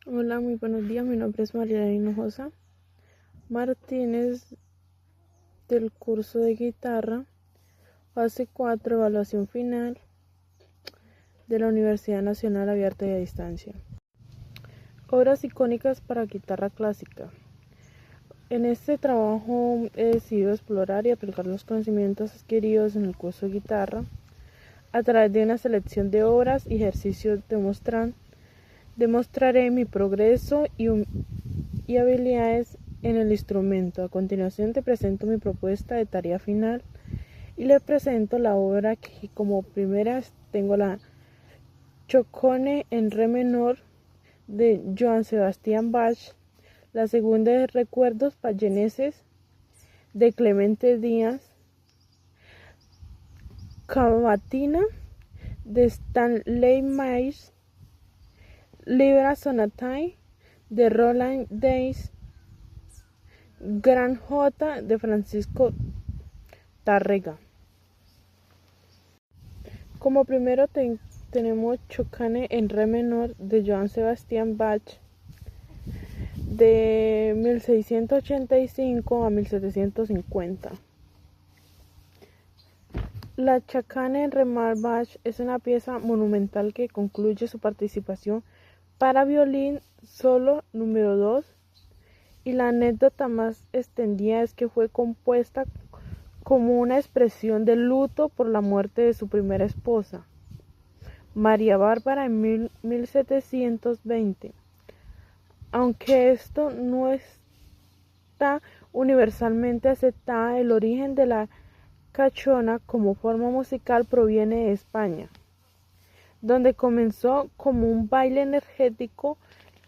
Hola, muy buenos días. Mi nombre es María Hinojosa Martínez del curso de guitarra, fase 4, evaluación final de la Universidad Nacional Abierta y a Distancia. Obras icónicas para guitarra clásica. En este trabajo he decidido explorar y aplicar los conocimientos adquiridos en el curso de guitarra a través de una selección de obras y ejercicios demostraré mi progreso y habilidades en el instrumento. A continuación te presento mi propuesta de tarea final y le presento la obra que como primera tengo la Chocone en re menor de Johann Sebastian Bach, la segunda es Recuerdos Payeneses de Clemente Díaz, Cavatina de Stanley Myers, Libra Sonatae de Roland Days, Gran J de Francisco Tárrega. Como primero tenemos Chocane en re menor de Johann Sebastian Bach de 1685 a 1750. La Chacane en re menor Bach es una pieza monumental que concluye su participación para violín solo número 2 y la anécdota más extendida es que fue compuesta como una expresión de luto por la muerte de su primera esposa, María Bárbara, en 1720. Aunque esto no está universalmente aceptada, el origen de la cachona como forma musical proviene de España, donde comenzó como un baile energético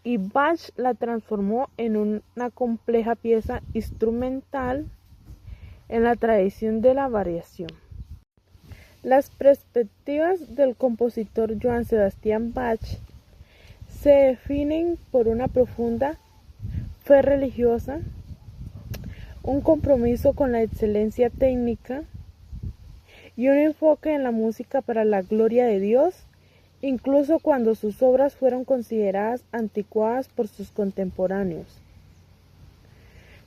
y Bach la transformó en una compleja pieza instrumental en la tradición de la variación. Las perspectivas del compositor Johann Sebastian Bach se definen por una profunda fe religiosa, un compromiso con la excelencia técnica y un enfoque en la música para la gloria de Dios, incluso cuando sus obras fueron consideradas anticuadas por sus contemporáneos.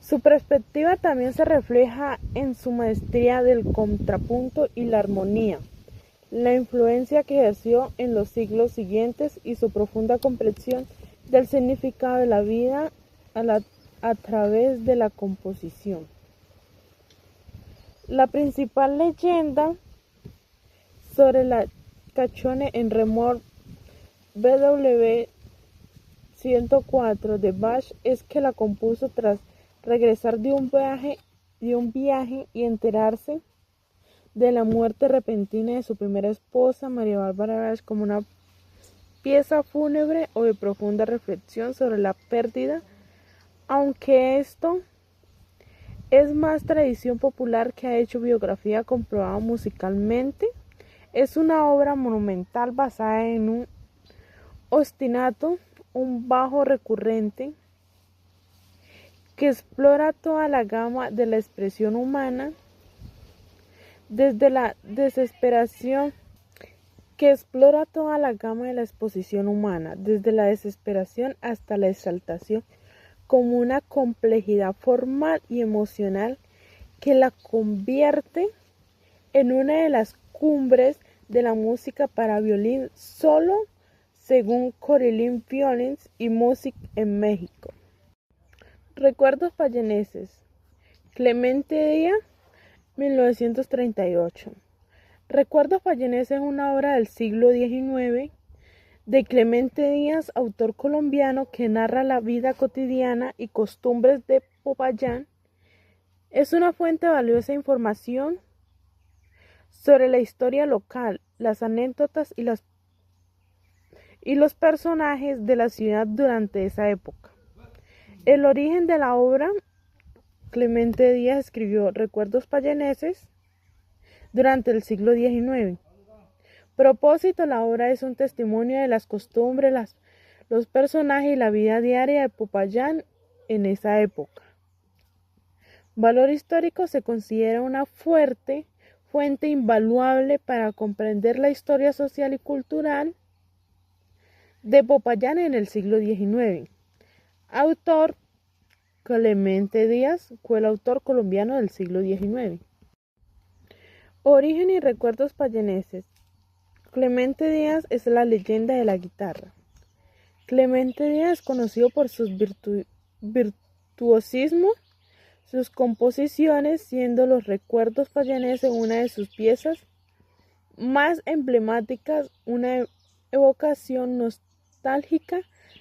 Su perspectiva también se refleja en su maestría del contrapunto y la armonía, la influencia que ejerció en los siglos siguientes y su profunda comprensión del significado de la vida a través de la composición. La principal leyenda sobre la Cachone en Remor BW 104 de Bach es que la compuso tras regresar de un viaje y enterarse de la muerte repentina de su primera esposa, María Bárbara Bach, como una pieza fúnebre o de profunda reflexión sobre la pérdida, aunque esto es más tradición popular que ha hecho biografía comprobada musicalmente. Es una obra monumental basada en un ostinato, un bajo recurrente, que explora toda la gama de la expresión humana, desde la desesperación, desde la desesperación hasta la exaltación, como una complejidad formal y emocional que la convierte en una de las cumbres de la música para violín solo, según Corellin Violins y Music en México. Recuerdos payeneses. Clemente Díaz, 1938. Recuerdos payeneses es una obra del siglo XIX de Clemente Díaz, autor colombiano que narra la vida cotidiana y costumbres de Popayán. Es una fuente valiosa de información sobre la historia local, las anécdotas y los personajes de la ciudad durante esa época. El origen de la obra. Clemente Díaz escribió Recuerdos payeneses durante el siglo XIX. Propósito, la obra es un testimonio de las costumbres, los personajes y la vida diaria de Popayán en esa época. Valor histórico, se considera una fuente invaluable para comprender la historia social y cultural de Popayán en el siglo XIX. Autor Clemente Díaz fue el autor colombiano del siglo XIX. Origen y recuerdos payaneses. Clemente Díaz es la leyenda de la guitarra. Clemente Díaz, conocido por su virtuosismo, sus composiciones, siendo los recuerdos payaneses una de sus piezas más emblemáticas, una evocación nostálgica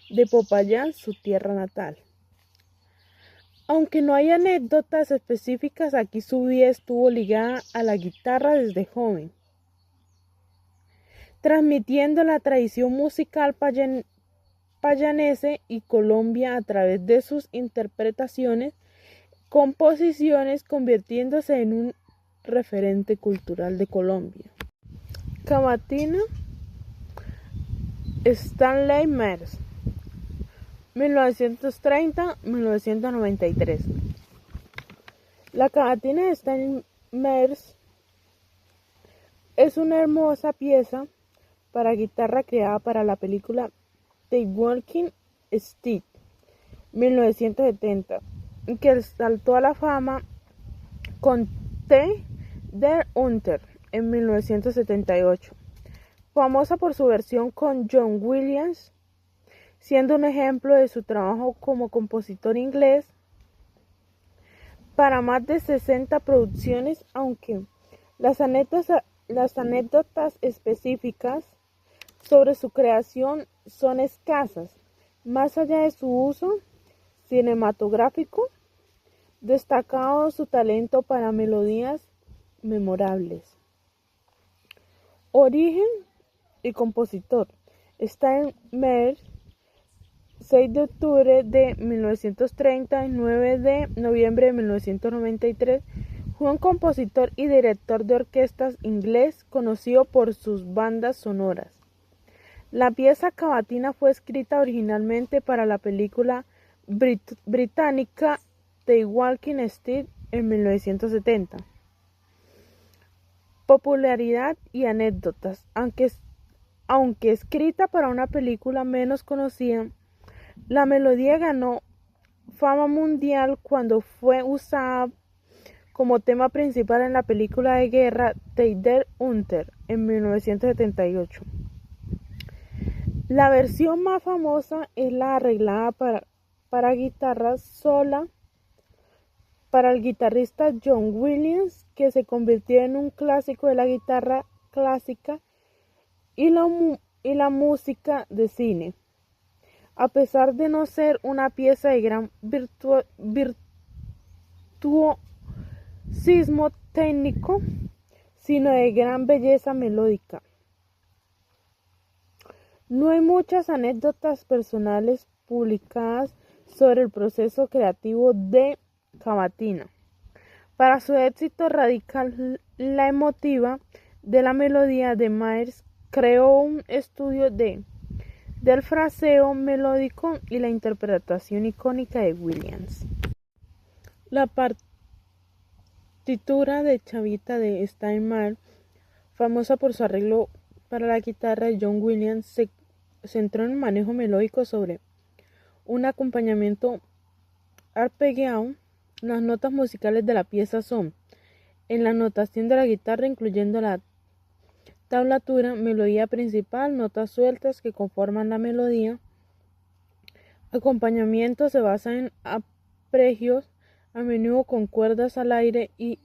de Popayán, su tierra natal. Aunque no hay anécdotas específicas, aquí su vida estuvo ligada a la guitarra desde joven, transmitiendo la tradición musical payanese y Colombia a través de sus interpretaciones, composiciones, convirtiéndose en un referente cultural de Colombia. Cavatina, Stanley Mers, 1930-1993. La cavatina de Stanley Mers es una hermosa pieza para guitarra creada para la película The Walking Stick, 1970, que saltó a la fama con The Hunter en 1978, famosa por su versión con John Williams, siendo un ejemplo de su trabajo como compositor inglés para más de 60 producciones, aunque las anécdotas específicas sobre su creación son escasas. Más allá de su uso cinematográfico, destacado su talento para melodías memorables. Origen y compositor. Stanley Mers, 6 de octubre de 1930 y 9 de noviembre de 1993, fue un compositor y director de orquestas inglés conocido por sus bandas sonoras. La pieza cavatina fue escrita originalmente para la película británica The Walking Stick en 1970. Popularidad y anécdotas. Aunque escrita para una película menos conocida, la melodía ganó fama mundial cuando fue usada como tema principal en la película de guerra The Hunter en 1978. La versión más famosa es la arreglada para guitarra sola para el guitarrista John Williams, que se convirtió en un clásico de la guitarra clásica y la música de cine. A pesar de no ser una pieza de gran virtuosismo técnico, sino de gran belleza melódica. No hay muchas anécdotas personales publicadas sobre el proceso creativo de Cavatina. Para su éxito radical la emotiva de la melodía de Mers creó un estudio del fraseo melódico y la interpretación icónica de Williams. La partitura de Chavita de Steinmeier, famosa por su arreglo para la guitarra de John Williams, se centró en el manejo melódico sobre un acompañamiento arpegiado. Las notas musicales de la pieza son, en la notación de la guitarra, incluyendo la tablatura, melodía principal, notas sueltas que conforman la melodía. Acompañamiento se basa en arpegios, a menudo con cuerdas al aire y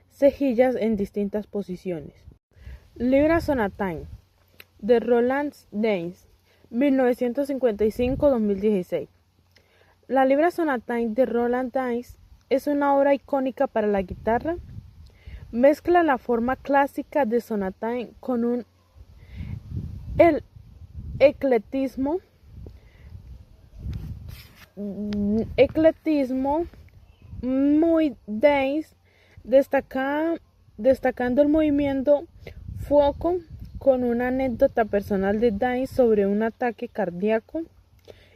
cejillas en distintas posiciones. Libra Sonatine de Roland Danes, 1955-2016. La Libra Sonatine de Roland Danes es una obra icónica para la guitarra. Mezcla la forma clásica de sonatine con el eclectismo muy Danes, destacando el movimiento fuoco, con una anécdota personal de Danes sobre un ataque cardíaco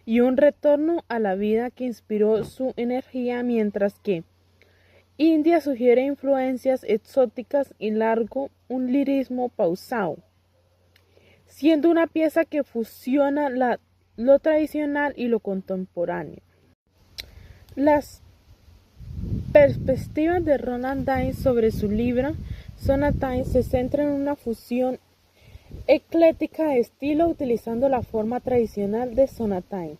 y un retorno a la vida que inspiró su energía, mientras que India sugiere influencias exóticas y un lirismo pausado. siendo una pieza que fusiona lo tradicional y lo contemporáneo. Las perspectivas de Roland Dines sobre su libro Sonatine se centran en una fusión ecléctica de estilo utilizando la forma tradicional de sonatine.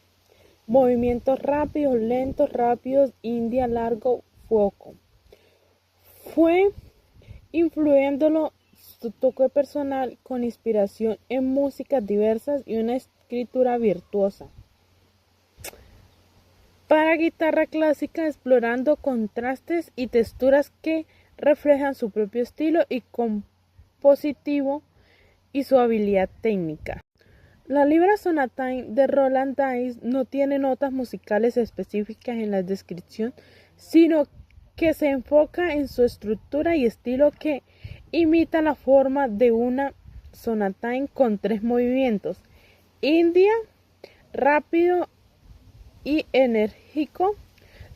Movimientos rápidos, India, largo, fuoco. Fue influyéndolo su toque personal con inspiración en músicas diversas y una escritura virtuosa. Para guitarra clásica, explorando contrastes y texturas que reflejan su propio estilo y compositivo y su habilidad técnica. La Libra Sonatine de Roland Dines no tiene notas musicales específicas en la descripción, sino que se enfoca en su estructura y estilo que imita la forma de una sonatine con 3 movimientos: India, rápido y enérgico,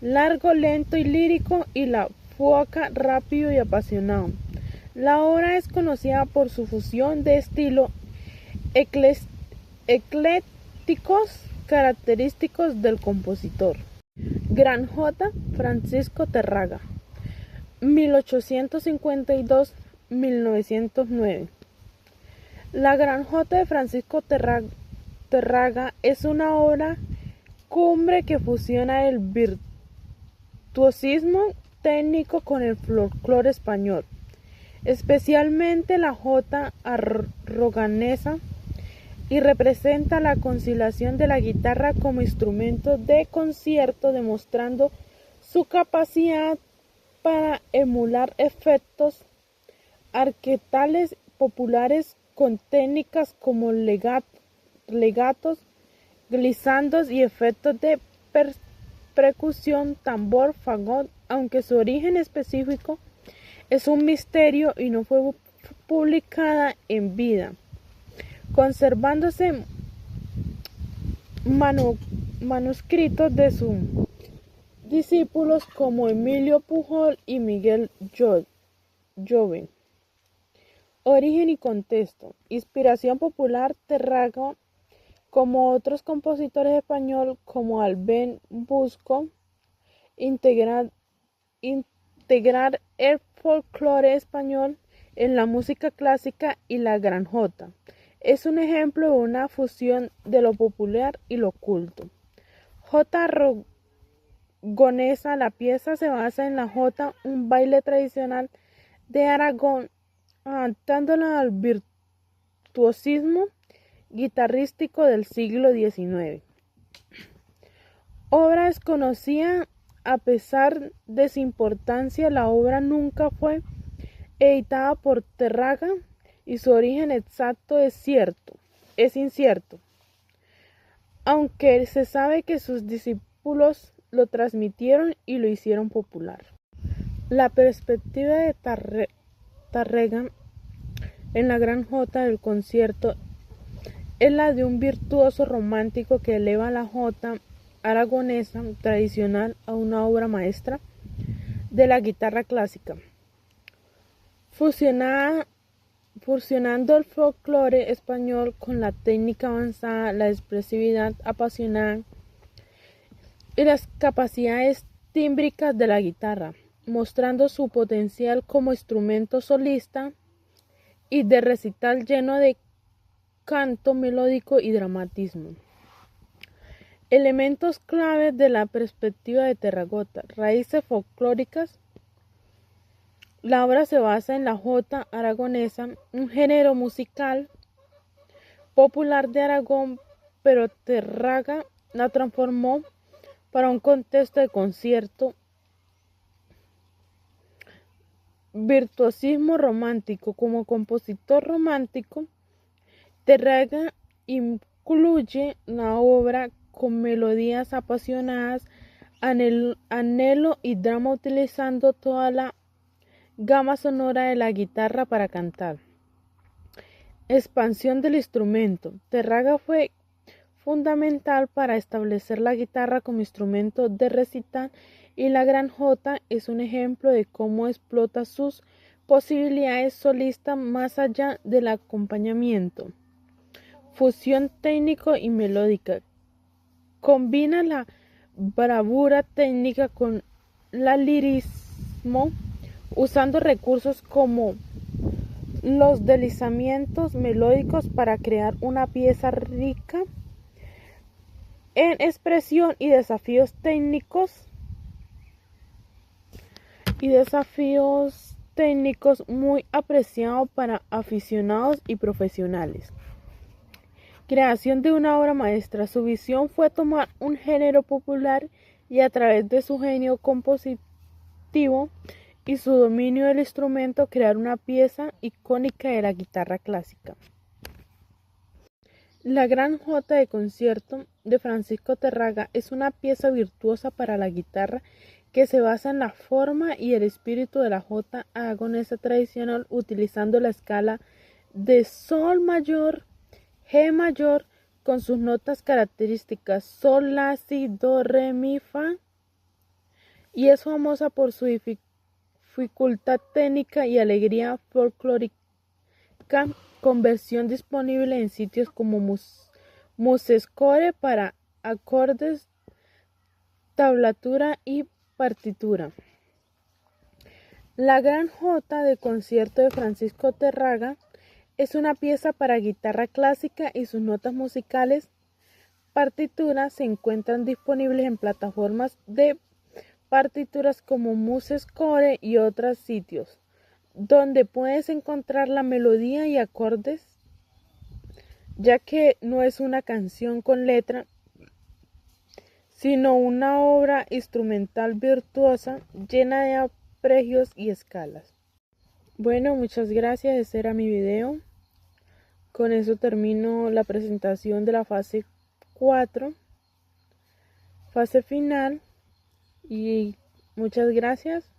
largo, lento y lírico, y la fuoca, rápido y apasionado. La obra es conocida por su fusión de estilos eclécticos característicos del compositor. Gran J. Francisco Terraga, 1852-1909. La Gran J de Francisco Terraga es una obra cumbre que fusiona el virtuosismo técnico con el folclore español, especialmente la jota aragonesa, y representa la conciliación de la guitarra como instrumento de concierto, demostrando su capacidad para emular efectos arquetales populares con técnicas como legatos, glissandos y efectos de percusión, tambor, fagot, aunque su origen específico es un misterio y no fue publicada en vida, conservándose manuscritos de sus discípulos como Emilio Pujol y Miguel Jove. Origen y contexto. Inspiración popular. Terraga, como otros compositores españoles como Albén Busco, integrar el folclore español en la música clásica, y la Gran Jota es un ejemplo de una fusión de lo popular y lo culto. Jota aragonesa. La pieza se basa en la jota, un baile tradicional de Aragón, adaptándola al virtuosismo guitarrístico del siglo XIX. Obra desconocida. A pesar de su importancia, la obra nunca fue editada por Terraga y su origen exacto es incierto, aunque se sabe que sus discípulos lo transmitieron y lo hicieron popular. La perspectiva de Terraga en la Gran Jota del concierto es la de un virtuoso romántico que eleva la jota aragonesa tradicional a una obra maestra de la guitarra clásica, fusionando el folclore español con la técnica avanzada, la expresividad apasionada y las capacidades tímbricas de la guitarra, mostrando su potencial como instrumento solista y de recital lleno de canto melódico y dramatismo. Elementos claves de la perspectiva de Terraga. Raíces folclóricas. La obra se basa en la jota aragonesa, un género musical popular de Aragón, pero Terraga la transformó para un contexto de concierto. Virtuosismo romántico. Como compositor romántico, Terraga incluye la obra con melodías apasionadas, anhelo y drama, utilizando toda la gama sonora de la guitarra para cantar. Expansión del instrumento. Terraga fue fundamental para establecer la guitarra como instrumento de recital, y la Gran Jota es un ejemplo de cómo explota sus posibilidades solistas más allá del acompañamiento. fusión técnico y melódica. Combina la bravura técnica con el lirismo, usando recursos como los deslizamientos melódicos para crear una pieza rica en expresión y desafíos técnicos muy apreciado para aficionados y profesionales. Creación de una obra maestra. Su visión fue tomar un género popular y a través de su genio compositivo y su dominio del instrumento crear una pieza icónica de la guitarra clásica. La Gran Jota de concierto de Francisco Terraga es una pieza virtuosa para la guitarra que se basa en la forma y el espíritu de la jota aragonesa tradicional, utilizando la escala de sol mayor, G mayor, con sus notas características sol, la, si, do, re, mi, fa, y es famosa por su dificultad técnica y alegría folclórica, con versión disponible en sitios como MuseScore para acordes, tablatura y partitura. La Gran Jota de concierto de Francisco Terraga es una pieza para guitarra clásica y sus notas musicales. Partituras se encuentran disponibles en plataformas de partituras como MuseScore y otros sitios, donde puedes encontrar la melodía y acordes, ya que no es una canción con letra, sino una obra instrumental virtuosa llena de arpegios y escalas. Bueno, muchas gracias, ese era mi video. Con eso termino la presentación de la fase 4, fase final, y muchas gracias.